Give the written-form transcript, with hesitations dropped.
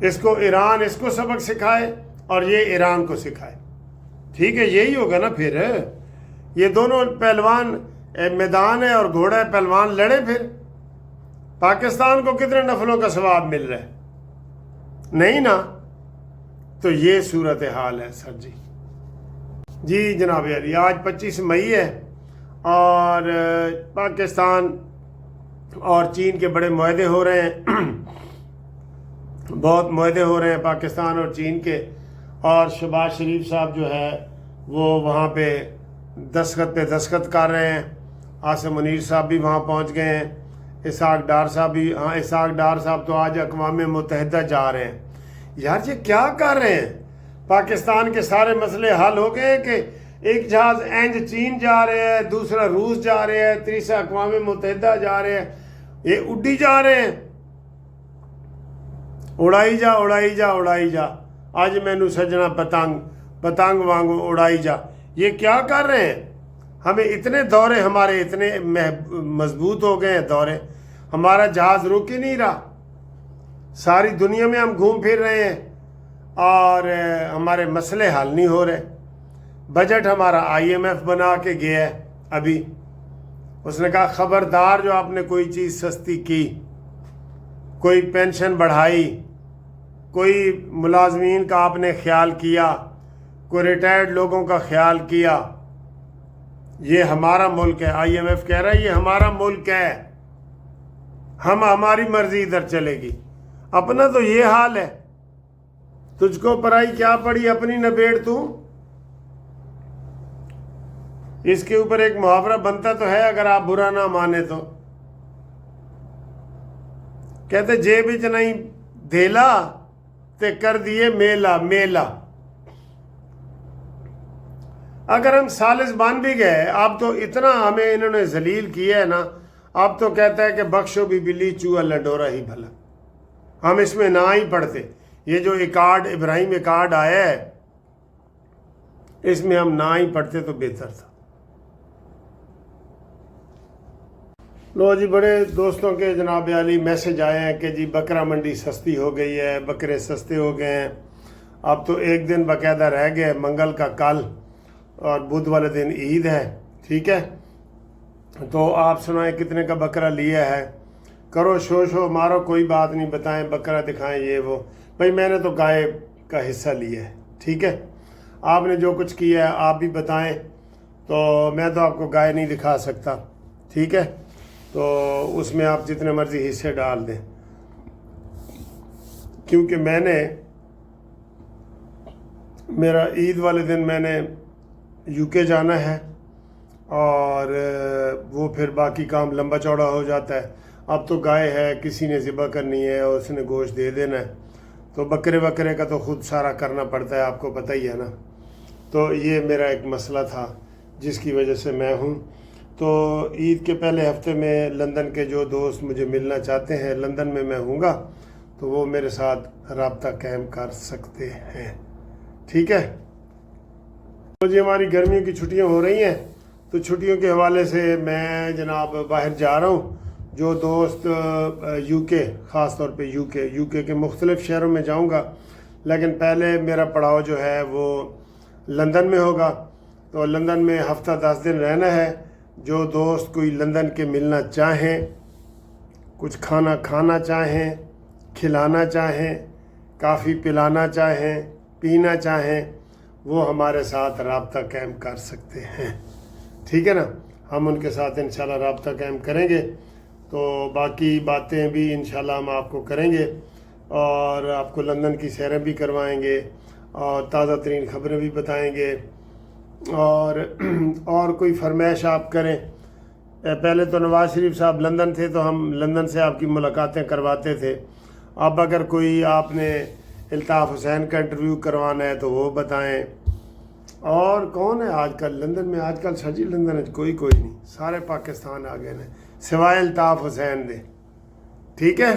اس کو ایران اس کو سبق سکھائے اور یہ ایران کو سکھائے. ٹھیک ہے، یہی ہوگا نا پھر. یہ دونوں پہلوان میدان ہے اور گھوڑا ہے، پہلوان لڑے. پھر پاکستان کو کتنے نفلوں کا ثواب مل رہا ہے؟ نہیں نا. تو یہ صورتحال ہے سر جی. جی جناب علی، آج 25 مئی ہے اور پاکستان اور چین کے بڑے معاہدے ہو رہے ہیں. بہت معاہدے ہو رہے ہیں پاکستان اور چین کے. اور شہباز شریف صاحب جو ہے وہ وہاں پہ دستخط کر رہے ہیں. عاصم منیر صاحب بھی وہاں پہنچ گئے ہیں. اسحاق ڈار صاحب بھی. ہاں، اسحاق ڈار صاحب تو آج اقوام متحدہ جا رہے ہیں. یار یہ کیا کر رہے ہیں؟ پاکستان کے سارے مسئلے حل ہو گئے کہ ایک جہاز اینج چین جا رہے ہیں، دوسرا روس جا رہے ہیں، تیسرا اقوام متحدہ جا رہے ہیں. یہ اڈی جا رہے ہیں. اڑائی جا اڑائی جا اڑائی جا، آج مینو سجنا پتنگ وانگو اڑائی جا. یہ کیا کر رہے ہیں؟ ہمیں اتنے دورے، ہمارے اتنے مضبوط ہو گئے ہیں دورے، ہمارا جہاز رک ہی نہیں رہا. ساری دنیا میں ہم گھوم پھر رہے ہیں اور ہمارے مسئلے حل نہیں ہو رہے. بجٹ ہمارا IMF بنا کے گیا ہے. ابھی اس نے کہا خبردار جو آپ نے کوئی چیز سستی کی، کوئی پینشن بڑھائی، کوئی ملازمین کا آپ نے خیال کیا، کوئی ریٹائرڈ لوگوں کا خیال کیا، یہ ہمارا ملک ہے. IMF کہہ رہا ہے یہ ہمارا ملک ہے، ہماری مرضی ادھر چلے گی. اپنا تو یہ حال ہے. تجھ کو پرائی کیا پڑی، اپنی نبیڑ تو. اس کے اوپر ایک محاورہ بنتا تو ہے، اگر آپ برا نہ مانے تو. کہتے جیب وچ نہیں دھیلا تے کر دیے میلا میلا. اگر ہم سالس بن بھی گئے، اب تو اتنا ہمیں انہوں نے ذلیل کیا ہے نا، اب تو کہتا ہے کہ بخشو بھی بلی چوہا لڈورا ہی بھلا. ہم اس میں نہ ہی پڑھتے. یہ جو ابراہیم ایکارڈ آیا ہے، اس میں ہم نہ ہی پڑھتے تو بہتر تھا. لو جی، بڑے دوستوں کے جناب علی میسج آئے ہیں کہ جی بکرا منڈی سستی ہو گئی ہے، بکرے سستے ہو گئے ہیں. اب تو ایک دن باقاعدہ رہ گئے، منگل کا کل اور بدھ والے دن عید ہے. ٹھیک ہے، تو آپ سنائیں کتنے کا بکرا لیا ہے. کرو شو مارو، کوئی بات نہیں، بتائیں بکرا دکھائیں یہ وہ. بھائی میں نے تو گائے کا حصہ لیا ہے. ٹھیک ہے، آپ نے جو کچھ کیا ہے آپ بھی بتائیں. تو میں تو آپ کو گائے نہیں دکھا سکتا. ٹھیک ہے، تو اس میں آپ جتنے مرضی حصے ڈال دیں، کیونکہ میرا عید والے دن میں نے UK جانا ہے اور وہ پھر باقی کام لمبا چوڑا ہو جاتا ہے. اب تو گائے ہے، کسی نے ذبح کرنی ہے اور اس نے گوشت دے دینا ہے، تو بکرے کا تو خود سارا کرنا پڑتا ہے، آپ کو پتہ ہی ہے نا. تو یہ میرا ایک مسئلہ تھا جس کی وجہ سے میں ہوں. تو عید کے پہلے ہفتے میں لندن کے جو دوست مجھے ملنا چاہتے ہیں، لندن میں ہوں گا، تو وہ میرے ساتھ رابطہ قائم کر سکتے ہیں. ٹھیک ہے. تو جی ہماری گرمیوں کی چھٹیاں ہو رہی ہیں، تو چھٹیوں کے حوالے سے میں جناب باہر جا رہا ہوں. جو دوست UK، خاص طور پہ UK کے مختلف شہروں میں جاؤں گا، لیکن پہلے میرا پڑاؤ جو ہے وہ لندن میں ہوگا. تو لندن میں ہفتہ 10 دن رہنا ہے. جو دوست کوئی لندن کے ملنا چاہیں، کچھ کھانا چاہیں، کھلانا چاہیں، کافی پلانا چاہیں، پینا چاہیں، وہ ہمارے ساتھ رابطہ قائم کر سکتے ہیں. ٹھیک ہے نا، ہم ان کے ساتھ انشاءاللہ رابطہ قائم کریں گے. تو باقی باتیں بھی انشاءاللہ ہم آپ کو کریں گے اور آپ کو لندن کی سیریں بھی کروائیں گے اور تازہ ترین خبریں بھی بتائیں گے. اور کوئی فرمائش آپ کریں. پہلے تو نواز شریف صاحب لندن تھے تو ہم لندن سے آپ کی ملاقاتیں کرواتے تھے. اب اگر کوئی آپ نے الطاف حسین کا انٹرویو کروانا ہے تو وہ بتائیں. اور کون ہے آج کل لندن میں؟ آج کل سجی لندن ہے کوئی نہیں، سارے پاکستان آ گئے ہیں سوائے الطاف حسین دے. ٹھیک ہے.